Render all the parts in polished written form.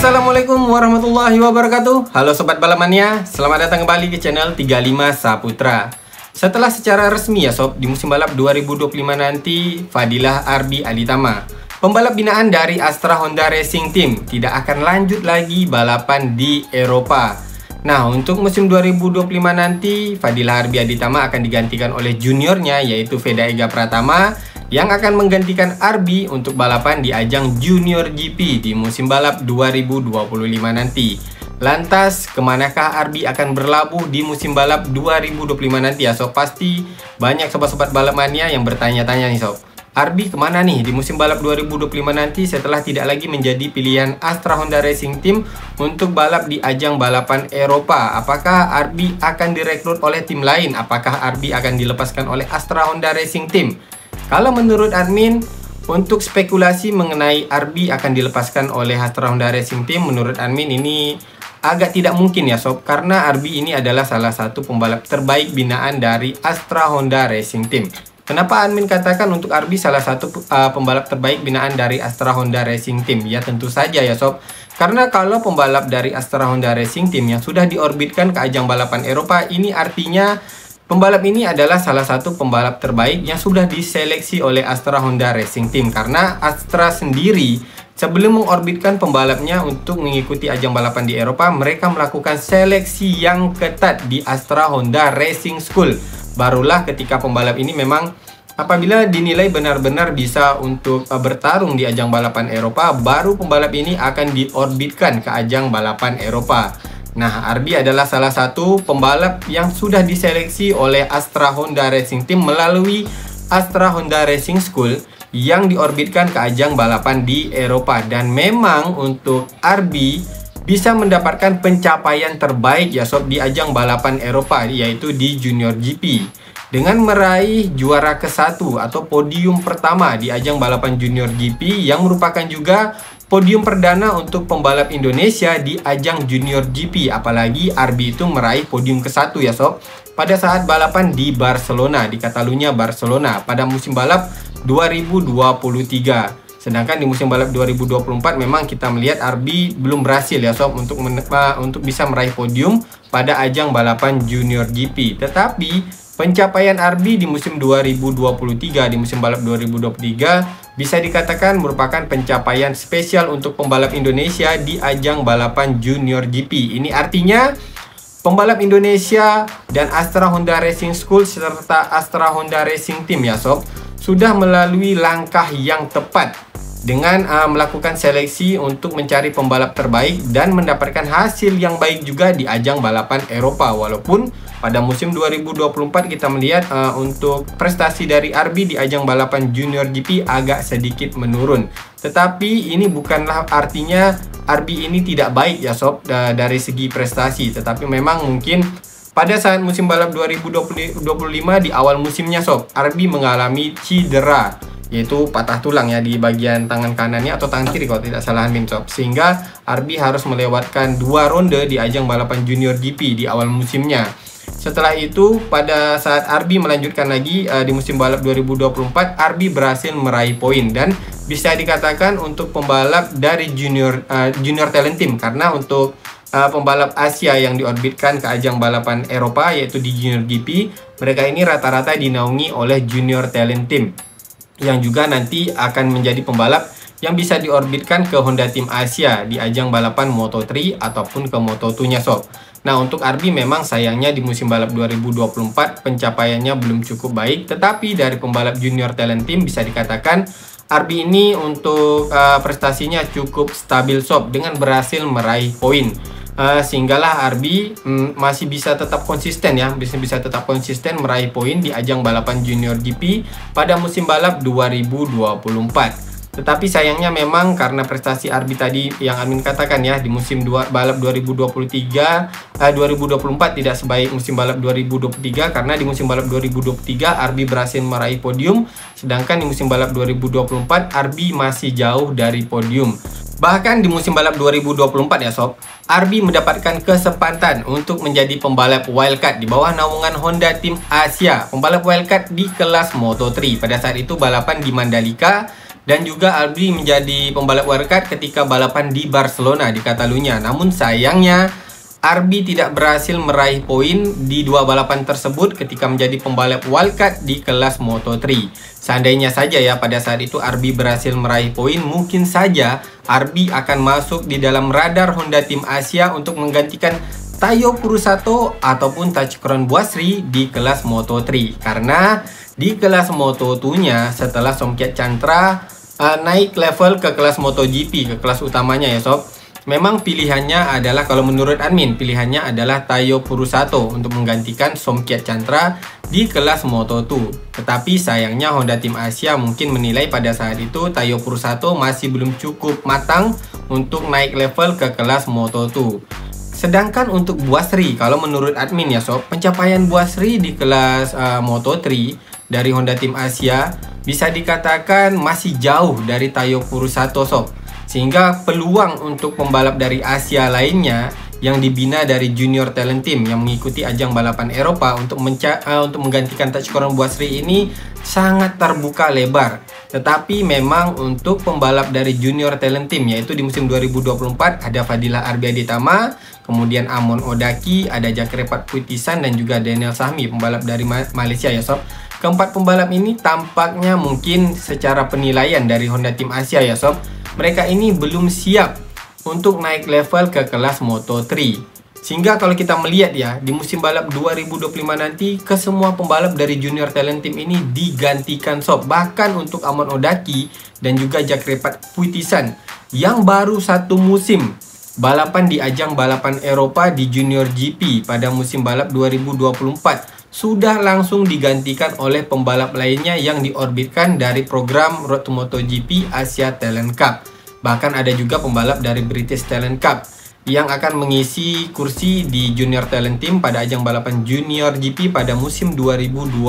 Assalamualaikum warahmatullahi wabarakatuh. Halo Sobat Balapmania, selamat datang kembali ke channel 35 Saputra. Setelah secara resmi ya Sob, di musim balap 2025 nanti, Fadilah Arbi Aditama, pembalap binaan dari Astra Honda Racing Team, tidak akan lanjut lagi balapan di Eropa. Nah, untuk musim 2025 nanti, Fadilah Arbi Aditama akan digantikan oleh juniornya, yaitu Veda Ega Pratama, yang akan menggantikan Arbi untuk balapan di ajang Junior GP di musim balap 2025 nanti. Lantas, kemanakah Arbi akan berlabuh di musim balap 2025 nanti ya Sob? Pasti banyak sobat-sobat balapmania yang bertanya-tanya nih Sob. Arbi kemana nih di musim balap 2025 nanti setelah tidak lagi menjadi pilihan Astra Honda Racing Team untuk balap di ajang balapan Eropa? Apakah Arbi akan direkrut oleh tim lain? Apakah Arbi akan dilepaskan oleh Astra Honda Racing Team? Kalau menurut admin, untuk spekulasi mengenai Arbi akan dilepaskan oleh Astra Honda Racing Team, menurut admin ini agak tidak mungkin ya Sob, karena Arbi ini adalah salah satu pembalap terbaik binaan dari Astra Honda Racing Team. Kenapa admin katakan untuk Arbi salah satu pembalap terbaik binaan dari Astra Honda Racing Team? Ya tentu saja ya Sob, karena kalau pembalap dari Astra Honda Racing Team yang sudah diorbitkan ke ajang balapan Eropa, ini artinya pembalap ini adalah salah satu pembalap terbaik yang sudah diseleksi oleh Astra Honda Racing Team. Karena Astra sendiri sebelum mengorbitkan pembalapnya untuk mengikuti ajang balapan di Eropa, mereka melakukan seleksi yang ketat di Astra Honda Racing School. Barulah ketika pembalap ini memang apabila dinilai benar-benar bisa untuk bertarung di ajang balapan Eropa, baru pembalap ini akan diorbitkan ke ajang balapan Eropa. Nah, Arbi adalah salah satu pembalap yang sudah diseleksi oleh Astra Honda Racing Team melalui Astra Honda Racing School yang diorbitkan ke ajang balapan di Eropa. Dan memang untuk Arbi bisa mendapatkan pencapaian terbaik ya Sob di ajang balapan Eropa, yaitu di Junior GP. Dengan meraih juara ke-1 atau podium pertama di ajang balapan Junior GP yang merupakan juga podium perdana untuk pembalap Indonesia di ajang Junior GP. Apalagi Arbi itu meraih podium ke-1 ya Sob pada saat balapan di Barcelona, di Catalunya Barcelona pada musim balap 2023. Sedangkan di musim balap 2024 memang kita melihat Arbi belum berhasil ya Sob untuk bisa meraih podium pada ajang balapan Junior GP. Tetapi pencapaian Arbi di musim 2023, di musim balap 2023 bisa dikatakan merupakan pencapaian spesial untuk pembalap Indonesia di ajang balapan Junior GP. Ini artinya pembalap Indonesia dan Astra Honda Racing School serta Astra Honda Racing Team ya Sob sudah melalui langkah yang tepat dengan melakukan seleksi untuk mencari pembalap terbaik dan mendapatkan hasil yang baik juga di ajang balapan Eropa. Walaupun pada musim 2024 kita melihat untuk prestasi dari Arbi di ajang balapan Junior GP agak sedikit menurun. Tetapi ini bukanlah artinya Arbi ini tidak baik ya Sob dari segi prestasi. Tetapi memang mungkin pada saat musim balap 2025 di awal musimnya Sob, Arbi mengalami cedera, yaitu patah tulang ya di bagian tangan kanannya atau tangan kiri kalau tidak salah admin Sob. Sehingga Arbi harus melewatkan 2 ronde di ajang balapan Junior GP di awal musimnya. Setelah itu pada saat Arbi melanjutkan lagi di musim balap 2024, Arbi berhasil meraih poin dan bisa dikatakan untuk pembalap dari junior talent team, karena untuk pembalap Asia yang diorbitkan ke ajang balapan Eropa yaitu di Junior GP, mereka ini rata-rata dinaungi oleh junior talent team yang juga nanti akan menjadi pembalap yang bisa diorbitkan ke Honda Team Asia di ajang balapan Moto3 ataupun ke Moto2 nya Sob. Nah, untuk Arbi memang sayangnya di musim balap 2024 pencapaiannya belum cukup baik, tetapi dari pembalap junior talent team bisa dikatakan Arbi ini untuk prestasinya cukup stabil Sob dengan berhasil meraih poin. Sehinggalah Arbi masih bisa tetap konsisten ya, bisa tetap konsisten meraih poin di ajang balapan Junior GP pada musim balap 2024. Tetapi sayangnya memang karena prestasi Arbi tadi yang admin katakan ya, di musim balap 2024 tidak sebaik musim balap 2023, karena di musim balap 2023 Arbi berhasil meraih podium, sedangkan di musim balap 2024 Arbi masih jauh dari podium. Bahkan di musim balap 2024 ya Sob, Arbi mendapatkan kesempatan untuk menjadi pembalap wildcard di bawah naungan Honda Team Asia, pembalap wildcard di kelas Moto3. Pada saat itu balapan di Mandalika Dan juga Arbi menjadi pembalap wildcard ketika balapan di Barcelona di Catalunya. Namun sayangnya Arbi tidak berhasil meraih poin di dua balapan tersebut ketika menjadi pembalap wildcard di kelas Moto3. Seandainya saja ya pada saat itu Arbi berhasil meraih poin, mungkin saja Arbi akan masuk di dalam radar Honda Tim Asia untuk menggantikan Tayo Furusato ataupun Tachikron Boisri di kelas Moto3. Karena di kelas Moto2-nya setelah Somkiat Chantra naik level ke kelas MotoGP, ke kelas utamanya ya sob, memang pilihannya adalah, kalau menurut admin, pilihannya adalah Tayo Furusato untuk menggantikan Somkiat Chantra di kelas Moto2. Tetapi sayangnya Honda Tim Asia mungkin menilai pada saat itu Tayo Furusato masih belum cukup matang untuk naik level ke kelas Moto2. Sedangkan untuk Boisri, kalau menurut admin ya sob, pencapaian Boisri di kelas Moto3 dari Honda Tim Asia bisa dikatakan masih jauh dari Tayo Furusato sob. Sehingga peluang untuk pembalap dari Asia lainnya yang dibina dari Junior Talent Team yang mengikuti ajang balapan Eropa untuk menggantikan Tachikron Boisri ini sangat terbuka lebar. Tetapi memang untuk pembalap dari Junior Talent Team, yaitu di musim 2024 ada Fadilah Arbi Aditama, kemudian Amon Odaki, ada Jakrepat Puitisan dan juga Daniel Sahmi, pembalap dari Malaysia ya sob. Keempat pembalap ini tampaknya mungkin secara penilaian dari Honda Tim Asia ya sob, mereka ini belum siap untuk naik level ke kelas Moto3. Sehingga kalau kita melihat ya, di musim balap 2025 nanti, kesemua pembalap dari Junior Talent Team ini digantikan sob. Bahkan untuk Amon Odaki dan juga Jakrepat Puitisan yang baru satu musim balapan di ajang balapan Eropa di Junior GP pada musim balap 2024 sudah langsung digantikan oleh pembalap lainnya yang diorbitkan dari program Road to MotoGP Asia Talent Cup. Bahkan ada juga pembalap dari British Talent Cup yang akan mengisi kursi di Junior Talent Team pada ajang balapan Junior GP pada musim 2025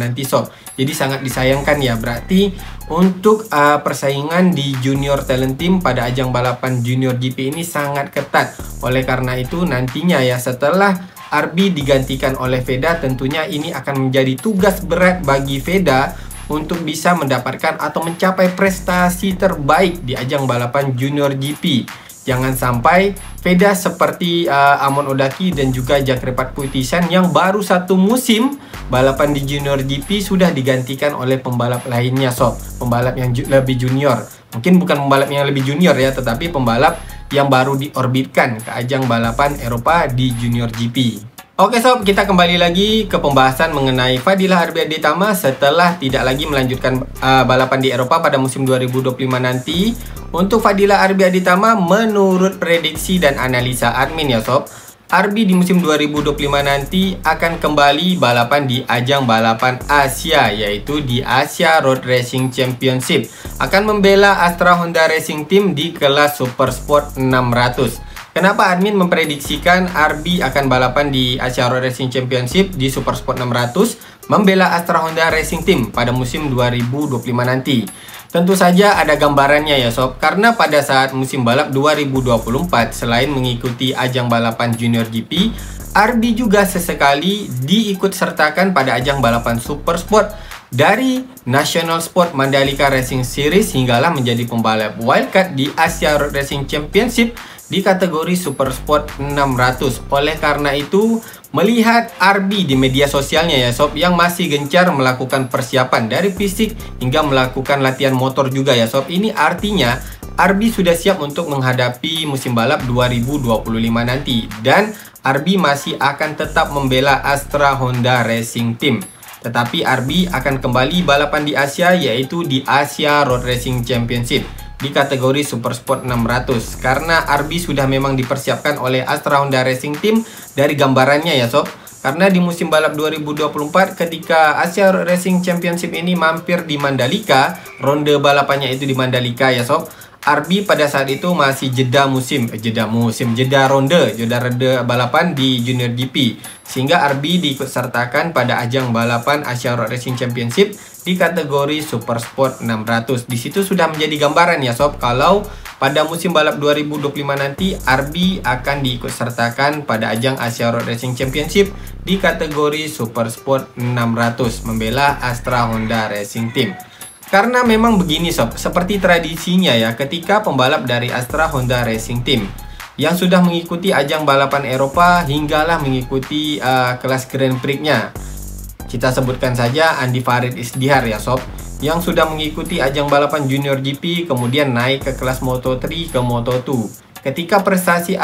nanti sob. Jadi sangat disayangkan ya, berarti untuk persaingan di Junior Talent Team pada ajang balapan Junior GP ini sangat ketat. Oleh karena itu nantinya ya, setelah Arbi digantikan oleh Veda, tentunya ini akan menjadi tugas berat bagi Veda untuk bisa mendapatkan atau mencapai prestasi terbaik di ajang balapan Junior GP. Jangan sampai Veda seperti Amon Odaki dan juga Jakrepat Puitisan yang baru satu musim balapan di Junior GP sudah digantikan oleh pembalap lainnya sob, pembalap yang lebih junior. Mungkin bukan pembalap yang lebih junior ya, tetapi pembalap yang baru diorbitkan ke ajang balapan Eropa di Junior GP. Oke sob, kita kembali lagi ke pembahasan mengenai Fadilah Arbi Aditama setelah tidak lagi melanjutkan balapan di Eropa pada musim 2025 nanti. Untuk Fadilah Arbi Aditama, menurut prediksi dan analisa admin ya sob, Arbi di musim 2025 nanti akan kembali balapan di ajang balapan Asia, yaitu di Asia Road Racing Championship. Akan membela Astra Honda Racing Team di kelas Super Sport 600. Kenapa admin memprediksikan Arbi akan balapan di Asia Road Racing Championship di Super Sport 600 membela Astra Honda Racing Team pada musim 2025 nanti? Tentu saja ada gambarannya ya sob, karena pada saat musim balap 2024 selain mengikuti ajang balapan Junior GP, Arbi juga sesekali diikut sertakan pada ajang balapan Super Sport dari National Sport Mandalika Racing Series hinggalah menjadi pembalap wildcard di Asia Road Racing Championship di kategori Super Sport 600. Oleh karena itu, melihat Arbi di media sosialnya ya sob, yang masih gencar melakukan persiapan dari fisik hingga melakukan latihan motor juga ya sob, ini artinya Arbi sudah siap untuk menghadapi musim balap 2025 nanti. Dan Arbi masih akan tetap membela Astra Honda Racing Team. Tetapi Arbi akan kembali balapan di Asia, yaitu di Asia Road Racing Championship di kategori Super Sport 600. Karena Arbi sudah memang dipersiapkan oleh Astra Honda Racing Team dari gambarannya ya sob. Karena di musim balap 2024 ketika Asia Road Racing Championship ini mampir di Mandalika, ronde balapannya itu di Mandalika ya sob, Arbi pada saat itu masih jeda ronde balapan di Junior GP. Sehingga Arbi diikut sertakan pada ajang balapan Asia Road Racing Championship di kategori Super Sport 600. Di situ sudah menjadi gambaran ya sob, kalau pada musim balap 2025 nanti Arbi akan diikut sertakan pada ajang Asia Road Racing Championship di kategori Super Sport 600 membela Astra Honda Racing Team. Karena memang begini sob, seperti tradisinya ya, ketika pembalap dari Astra Honda Racing Team yang sudah mengikuti ajang balapan Eropa hinggalah mengikuti kelas Grand Prix-nya. Kita sebutkan saja Andi Farid Isdihar ya sob, yang sudah mengikuti ajang balapan Junior GP, kemudian naik ke kelas Moto3 ke Moto2. Ketika prestasi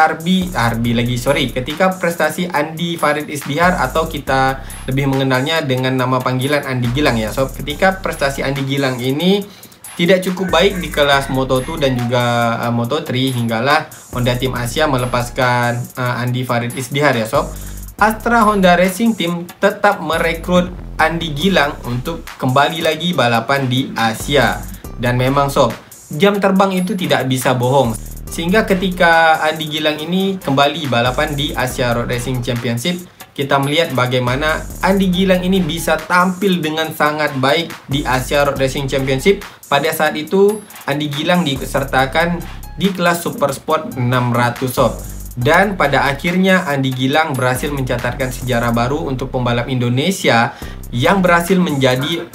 ketika prestasi Andi Farid Isdihar, atau kita lebih mengenalnya dengan nama panggilan Andi Gilang ya sob, ketika prestasi Andi Gilang ini tidak cukup baik di kelas Moto2 dan juga Moto3 hinggalah Honda Team Asia melepaskan Andi Farid Isdihar ya sob. Astra Honda Racing Team tetap merekrut Andi Gilang untuk kembali lagi balapan di Asia. Dan memang sob, jam terbang itu tidak bisa bohong. Sehingga ketika Andi Gilang ini kembali balapan di Asia Road Racing Championship, kita melihat bagaimana Andi Gilang ini bisa tampil dengan sangat baik di Asia Road Racing Championship. Pada saat itu Andi Gilang disertakan di kelas Super Sport 600 sob. Dan pada akhirnya Andi Gilang berhasil mencatatkan sejarah baru untuk pembalap Indonesia yang berhasil menjadi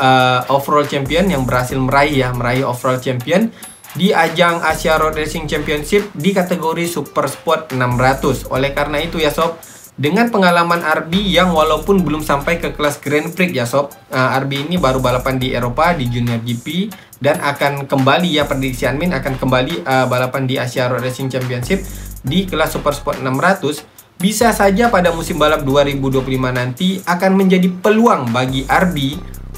overall champion, yang berhasil meraih overall champion di ajang Asia Road Racing Championship di kategori Super Sport 600. Oleh karena itu ya sob, dengan pengalaman RB yang walaupun belum sampai ke kelas Grand Prix ya sob, RB ini baru balapan di Eropa di Junior GP dan akan kembali ya, prediksi admin akan kembali balapan di Asia Road Racing Championship di kelas Super Sport 600. Bisa saja pada musim balap 2025 nanti akan menjadi peluang bagi RB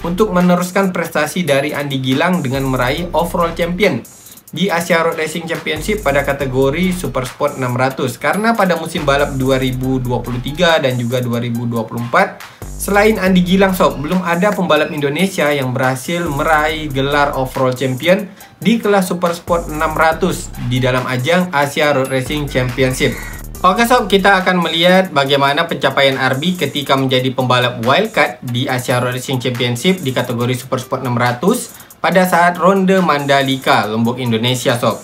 untuk meneruskan prestasi dari Andi Gilang dengan meraih overall champion di Asia Road Racing Championship pada kategori Super Sport 600. Karena pada musim balap 2023 dan juga 2024, selain Andi Gilang sob, belum ada pembalap Indonesia yang berhasil meraih gelar overall champion di kelas Super Sport 600 di dalam ajang Asia Road Racing Championship. Oke sob, kita akan melihat bagaimana pencapaian RB ketika menjadi pembalap wildcard di Asia Road Racing Championship di kategori Super Sport 600 pada saat ronde Mandalika, Lombok, Indonesia sob.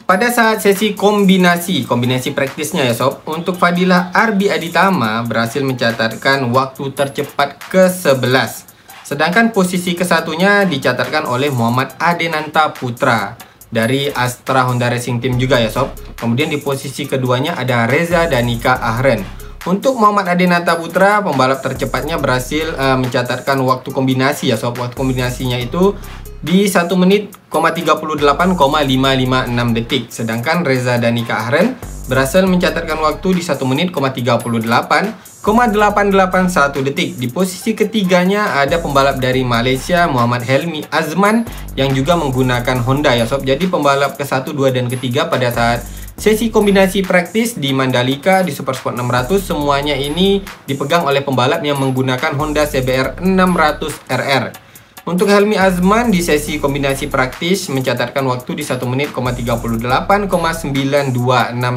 Pada saat sesi kombinasi praktisnya ya sob, untuk Fadilah RB Aditama berhasil mencatatkan waktu tercepat ke-11. Sedangkan posisi ke-1-nya dicatatkan oleh Muhammad Adenanta Putra dari Astra Honda Racing Team juga ya sob. Kemudian di posisi keduanya ada Reza Danika Ahren. Untuk Muhammad Adenanta Putra, pembalap tercepatnya berhasil mencatatkan waktu kombinasi ya sob. Waktu kombinasinya itu di 1 menit, 38,556 detik. Sedangkan Reza Danika Ahren berhasil mencatatkan waktu di 1 menit, 38,881 detik. Di posisi ketiganya ada pembalap dari Malaysia, Muhammad Helmi Azman, yang juga menggunakan Honda ya sob. Jadi pembalap ke-1, 2, dan ketiga pada saat sesi kombinasi praktis di Mandalika di Super Sport 600 semuanya ini dipegang oleh pembalap yang menggunakan Honda CBR 600 RR. Untuk Helmi Azman di sesi kombinasi praktis mencatatkan waktu di 1 menit, 38,926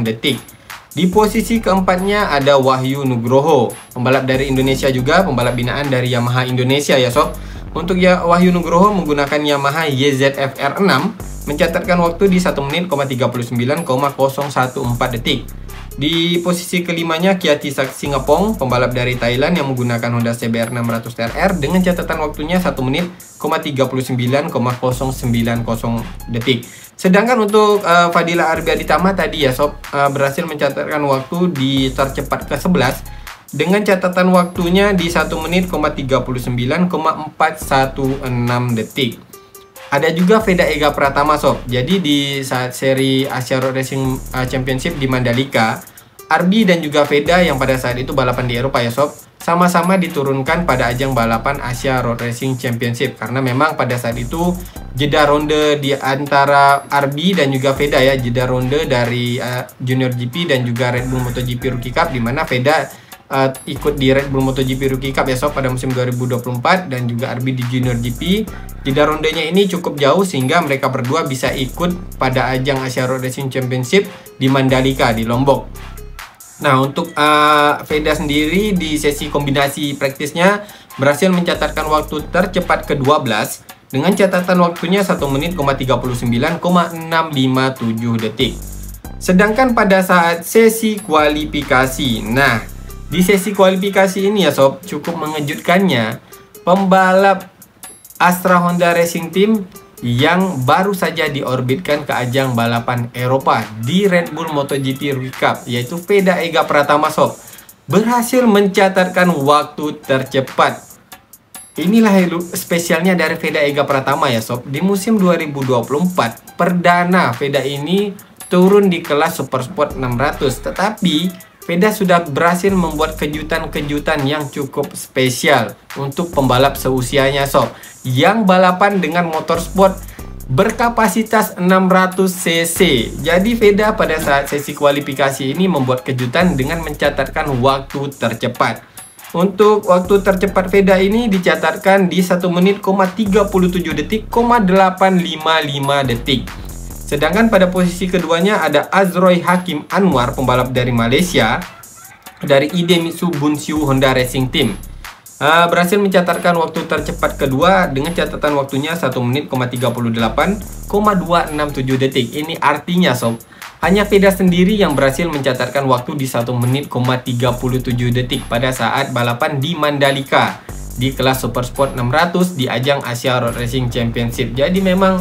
detik. Di posisi keempatnya ada Wahyu Nugroho, pembalap dari Indonesia juga, pembalap binaan dari Yamaha Indonesia ya sob. Untuk Wahyu Nugroho menggunakan Yamaha YZF-R6 mencatatkan waktu di 1 menit, 39,014 detik. Di posisi kelimanya Kiati Singapong, pembalap dari Thailand yang menggunakan Honda CBR 600 RR dengan catatan waktunya 1 menit, 39,090 detik. Sedangkan untuk Fadilah RB Aditama tadi ya sob, berhasil mencatatkan waktu di tercepat ke-11 dengan catatan waktunya di 1 menit, 39,416 detik. Ada juga Veda Ega Pratama sob. Jadi di saat seri Asia Road Racing Championship di Mandalika, RB dan juga Veda yang pada saat itu balapan di Eropa ya sob, sama-sama diturunkan pada ajang balapan Asia Road Racing Championship. Karena memang pada saat itu jeda ronde di antara RB dan juga Veda ya, jeda ronde dari Junior GP dan juga Red Bull MotoGP Rookie Cup, di mana Veda ikut di Red Bull MotoGP Rookie Cup ya sob pada musim 2024 dan juga RB di Junior GP. Jeda rondenya ini cukup jauh sehingga mereka berdua bisa ikut pada ajang Asia Road Racing Championship di Mandalika di Lombok. Nah untuk Veda sendiri di sesi kombinasi praktisnya berhasil mencatatkan waktu tercepat ke-12 dengan catatan waktunya 1 menit, 39,657 detik. Sedangkan pada saat sesi kualifikasi, nah di sesi kualifikasi ini ya sob, cukup mengejutkannya pembalap Astra Honda Racing Team yang baru saja diorbitkan ke ajang balapan Eropa di Red Bull MotoGP Rookie Cup, yaitu Veda Ega Pratama sob, berhasil mencatatkan waktu tercepat. Inilah spesialnya dari Veda Ega Pratama ya sob. Di musim 2024 perdana Veda ini turun di kelas Super Sport 600, tetapi Veda sudah berhasil membuat kejutan-kejutan yang cukup spesial untuk pembalap seusianya sob, yang balapan dengan motorsport berkapasitas 600 cc. Jadi Veda pada saat sesi kualifikasi ini membuat kejutan dengan mencatatkan waktu tercepat. Untuk waktu tercepat Veda ini dicatatkan di 1 menit, 37 detik, 855 detik. Sedangkan pada posisi keduanya ada Azroy Hakim Anwar, pembalap dari Malaysia, dari Idemitsu Bunshu Honda Racing Team. Berhasil mencatatkan waktu tercepat kedua dengan catatan waktunya 1 menit, 38,267 detik. Ini artinya sob, hanya Veda sendiri yang berhasil mencatatkan waktu di 1 menit, 37 detik pada saat balapan di Mandalika di kelas Super Sport 600 di ajang Asia Road Racing Championship. Jadi memang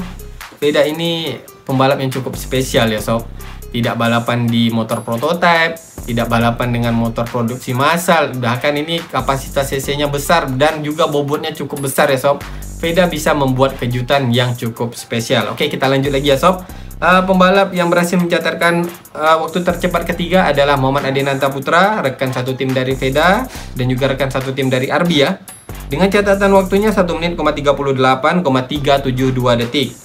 Veda ini pembalap yang cukup spesial ya sob. Tidak balapan di motor prototype, tidak balapan dengan motor produksi massal, bahkan ini kapasitas cc-nya besar dan juga bobotnya cukup besar ya sob. Veda bisa membuat kejutan yang cukup spesial. Oke, kita lanjut lagi ya sob. Pembalap yang berhasil mencatatkan waktu tercepat ketiga adalah Muhammad Adenanta Putra, rekan satu tim dari Veda dan juga rekan satu tim dari RB ya, dengan catatan waktunya 1 menit, 38,372 detik.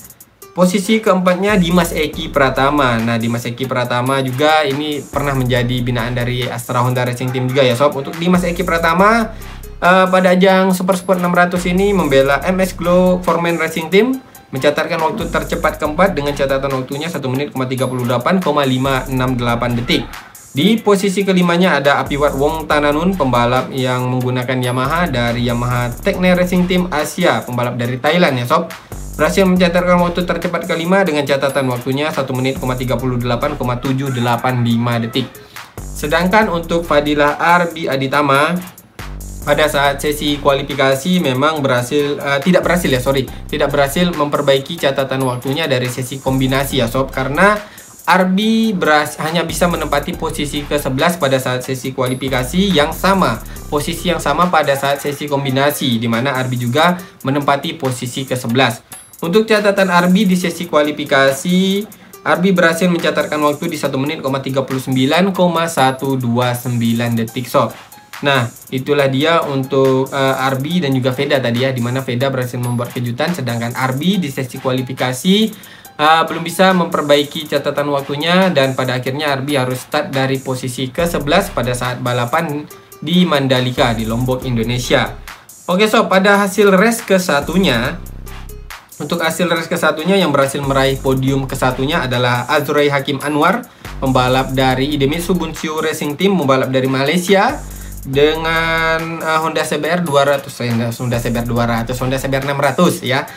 Posisi keempatnya Dimas Eki Pratama. Nah, Dimas Eki Pratama juga ini pernah menjadi binaan dari Astra Honda Racing Team juga ya sob. Untuk Dimas Eki Pratama pada ajang Super Sport 600 ini membela MS Glow Foreman Racing Team, mencatatkan waktu tercepat keempat dengan catatan waktunya 1 menit, 38,568 detik. Di posisi kelimanya ada Apiwat Wong Tananun, pembalap yang menggunakan Yamaha dari Yamaha Tekne Racing Team Asia, pembalap dari Thailand ya sob. Berhasil mencatatkan waktu tercepat kelima dengan catatan waktunya 1 menit, 38,785 detik. Sedangkan untuk Fadilah Arbi Aditama pada saat sesi kualifikasi memang tidak berhasil memperbaiki catatan waktunya dari sesi kombinasi ya sob, karena Arbi hanya bisa menempati posisi ke-11 pada saat sesi kualifikasi yang sama, posisi yang sama pada saat sesi kombinasi, di mana Arbi juga menempati posisi ke-11. Untuk catatan Arbi di sesi kualifikasi, Arbi berhasil mencatatkan waktu di 1 menit, 39,129 detik sob. Nah, itulah dia untuk Arbi dan juga Veda tadi ya, dimana Veda berhasil membuat kejutan, sedangkan Arbi di sesi kualifikasi belum bisa memperbaiki catatan waktunya, dan pada akhirnya Arbi harus start dari posisi ke-11 pada saat balapan di Mandalika di Lombok, Indonesia. Oke sob, pada hasil race ke-1-nya, untuk hasil race ke-1-nya yang berhasil meraih podium ke-1-nya adalah Azroy Hakim Anwar, pembalap dari Idemitsu Bunshu Racing Team, pembalap dari Malaysia, dengan Honda CBR 600 ya.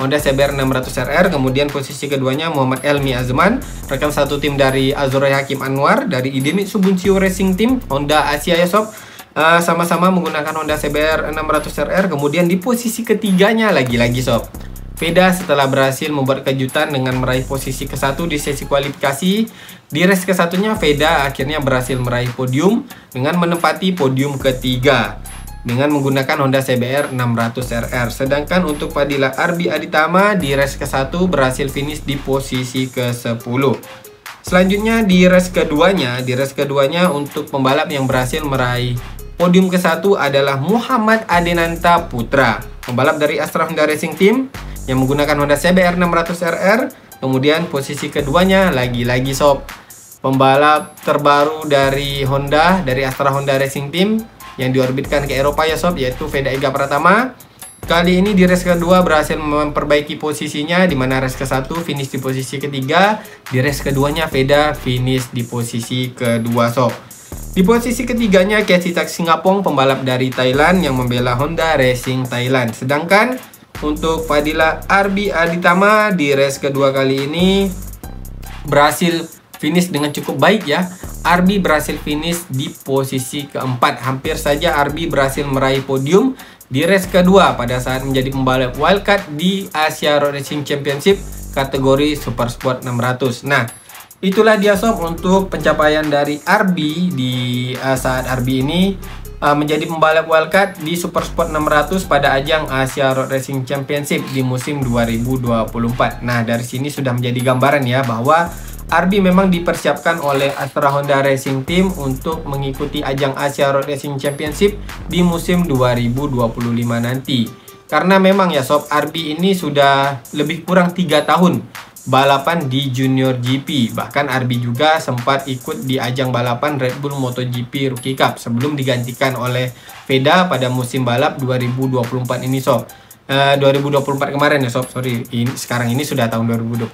Honda CBR 600 RR. Kemudian posisi keduanya Muhammad Elmi Azman, rekan satu tim dari Azroy Hakim Anwar dari Idemitsu Bunshu Racing Team Honda Asia ya sob. Sama-sama menggunakan Honda CBR 600 RR. Kemudian di posisi ketiganya lagi-lagi sob, Veda setelah berhasil membuat kejutan dengan meraih posisi ke-1 di sesi kualifikasi. Di race ke-1-nya Veda akhirnya berhasil meraih podium dengan menempati podium ketiga dengan menggunakan Honda CBR 600 RR. Sedangkan untuk Fadilah Arbi Aditama di race ke-1 berhasil finish di posisi ke-10. Selanjutnya di race keduanya untuk pembalap yang berhasil meraih podium ke-1 adalah Muhammad Adenanta Putra, pembalap dari Astra Honda Racing Team yang menggunakan Honda CBR 600 RR. Kemudian posisi keduanya lagi-lagi sob, pembalap terbaru dari Honda, dari Astra Honda Racing Team yang diorbitkan ke Eropa ya sob, yaitu Veda Ega Pratama. Kali ini di race kedua berhasil memperbaiki posisinya, di mana race ke-1 finish di posisi ketiga, di race keduanya Veda finish di posisi kedua sob. Di posisi ketiganya Kesitak Singapong, pembalap dari Thailand yang membela Honda Racing Thailand. Sedangkan untuk Fadilah Arbi Aditama di race kedua kali ini berhasil finish dengan cukup baik ya. Arbi berhasil finish di posisi keempat. Hampir saja Arbi berhasil meraih podium di race kedua pada saat menjadi pembalap wildcard di Asia Road Racing Championship kategori Super Sport 600. Nah, itulah dia sob untuk pencapaian dari RB di saat RB ini menjadi pembalap wildcard di Super Sport 600 pada ajang Asia Road Racing Championship di musim 2024. Nah, dari sini sudah menjadi gambaran ya bahwa RB memang dipersiapkan oleh Astra Honda Racing Team untuk mengikuti ajang Asia Road Racing Championship di musim 2025 nanti. Karena memang ya sob, RB ini sudah lebih kurang 3 tahun balapan di Junior GP. Bahkan RB juga sempat ikut di ajang balapan Red Bull MotoGP Rookie Cup sebelum digantikan oleh Veda pada musim balap 2024 ini sob. 2024 kemarin ya sob, sorry, sekarang ini sudah tahun 2025.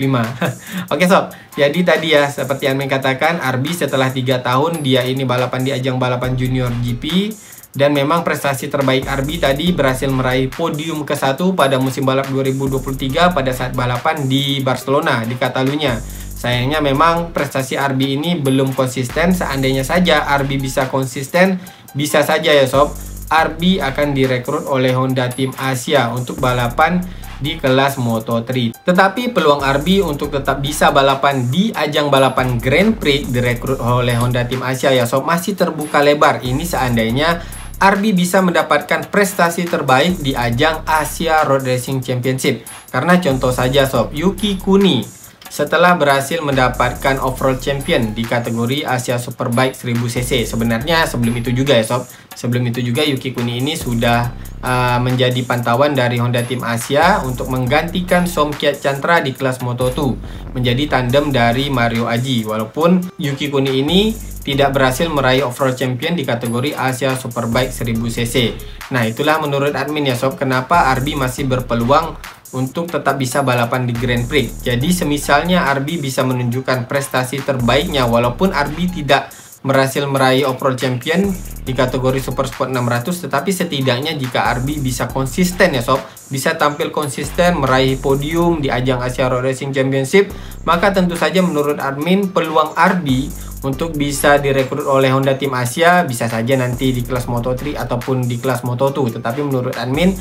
Oke sob, jadi tadi ya seperti yang katakan, RB setelah 3 tahun dia ini balapan di ajang balapan Junior GP. Dan memang prestasi terbaik RB tadi berhasil meraih podium ke-1 pada musim balap 2023 pada saat balapan di Barcelona, di Catalunya. Sayangnya memang prestasi RB ini belum konsisten. Seandainya saja RB bisa konsisten, bisa saja ya sob, RB akan direkrut oleh Honda Team Asia untuk balapan di kelas Moto3. Tetapi peluang RB untuk tetap bisa balapan di ajang balapan Grand Prix direkrut oleh Honda Team Asia ya sob masih terbuka lebar. Ini seandainya RB bisa mendapatkan prestasi terbaik di ajang Asia Road Racing Championship. Karena contoh saja sob, Yuki Kuni setelah berhasil mendapatkan overall champion di kategori Asia Superbike 1000cc. Sebenarnya sebelum itu juga ya sob, sebelum itu juga Yuki Kuni ini sudah menjadi pantauan dari Honda Team Asia untuk menggantikan Somkiat Chantra di kelas Moto2, menjadi tandem dari Mario Aji. Walaupun Yuki Kuni ini tidak berhasil meraih overall champion di kategori Asia Superbike 1000cc. Nah, itulah menurut admin ya sob, kenapa RB masih berpeluang untuk tetap bisa balapan di Grand Prix. Jadi semisalnya RB bisa menunjukkan prestasi terbaiknya walaupun RB tidak berhasil meraih overall champion di kategori Super Sport 600, tetapi setidaknya jika RB bisa konsisten ya sob, bisa tampil konsisten meraih podium di ajang Asia Road Racing Championship, maka tentu saja menurut admin peluang RB untuk bisa direkrut oleh Honda Team Asia bisa saja nanti di kelas Moto3 ataupun di kelas Moto2. Tetapi menurut admin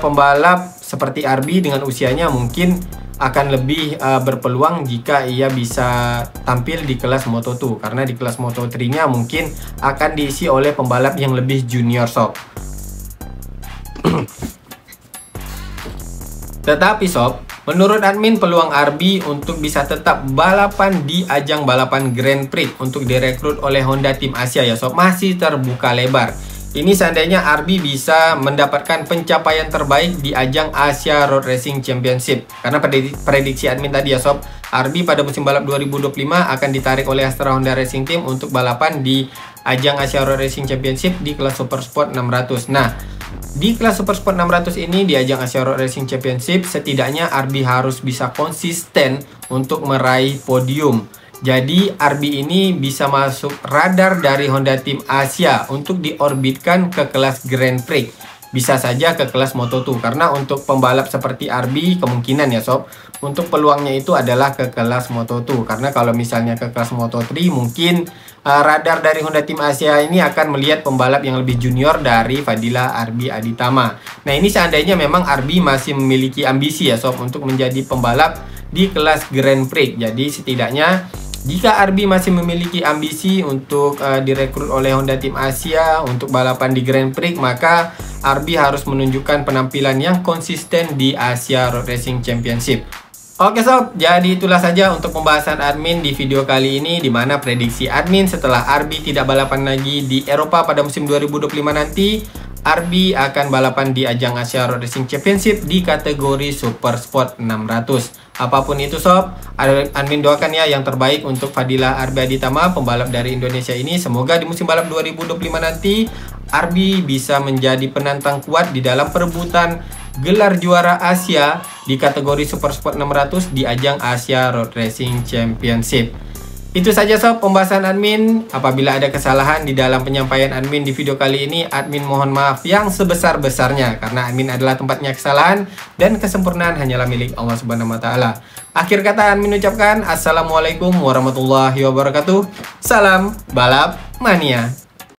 pembalap seperti RB dengan usianya mungkin akan lebih berpeluang jika ia bisa tampil di kelas Moto2, karena di kelas Moto3-nya mungkin akan diisi oleh pembalap yang lebih junior sob. Tetapi sob, menurut admin peluang RB untuk bisa tetap balapan di ajang balapan Grand Prix untuk direkrut oleh Honda Team Asia ya sob masih terbuka lebar. Ini seandainya RB bisa mendapatkan pencapaian terbaik di ajang Asia Road Racing Championship. Karena prediksi admin tadi ya sob, RB pada musim balap 2025 akan ditarik oleh Astra Honda Racing Team untuk balapan di ajang Asia Road Racing Championship di kelas Super Sport 600. Nah, di kelas Super Sport 600 ini di ajang Asia Road Racing Championship setidaknya RB harus bisa konsisten untuk meraih podium. Jadi RB ini bisa masuk radar dari Honda Team Asia untuk diorbitkan ke kelas Grand Prix. Bisa saja ke kelas Moto2, karena untuk pembalap seperti RB kemungkinan ya sob, untuk peluangnya itu adalah ke kelas Moto2. Karena kalau misalnya ke kelas Moto3 mungkin radar dari Honda Team Asia ini akan melihat pembalap yang lebih junior dari Fadilah RB Aditama. Nah, ini seandainya memang RB masih memiliki ambisi ya sob untuk menjadi pembalap di kelas Grand Prix. Jadi setidaknya jika RB masih memiliki ambisi untuk direkrut oleh Honda Team Asia untuk balapan di Grand Prix, maka RB harus menunjukkan penampilan yang konsisten di Asia Road Racing Championship. Oke sob, jadi itulah saja untuk pembahasan admin di video kali ini, di mana prediksi admin setelah RB tidak balapan lagi di Eropa pada musim 2025 nanti, RB akan balapan di ajang Asia Road Racing Championship di kategori Super Sport 600. Apapun itu sob, admin doakan ya yang terbaik untuk Fadilah RB Aditama, pembalap dari Indonesia ini. Semoga di musim balap 2025 nanti RB bisa menjadi penantang kuat di dalam perebutan gelar juara Asia di kategori Super Sport 600 di ajang Asia Road Racing Championship. Itu saja sob pembahasan admin. Apabila ada kesalahan di dalam penyampaian admin di video kali ini, admin mohon maaf yang sebesar-besarnya, karena admin adalah tempatnya kesalahan dan kesempurnaan hanyalah milik Allah Subhanahu wa taala. Akhir kata admin ucapkan assalamualaikum warahmatullahi wabarakatuh. Salam balap mania.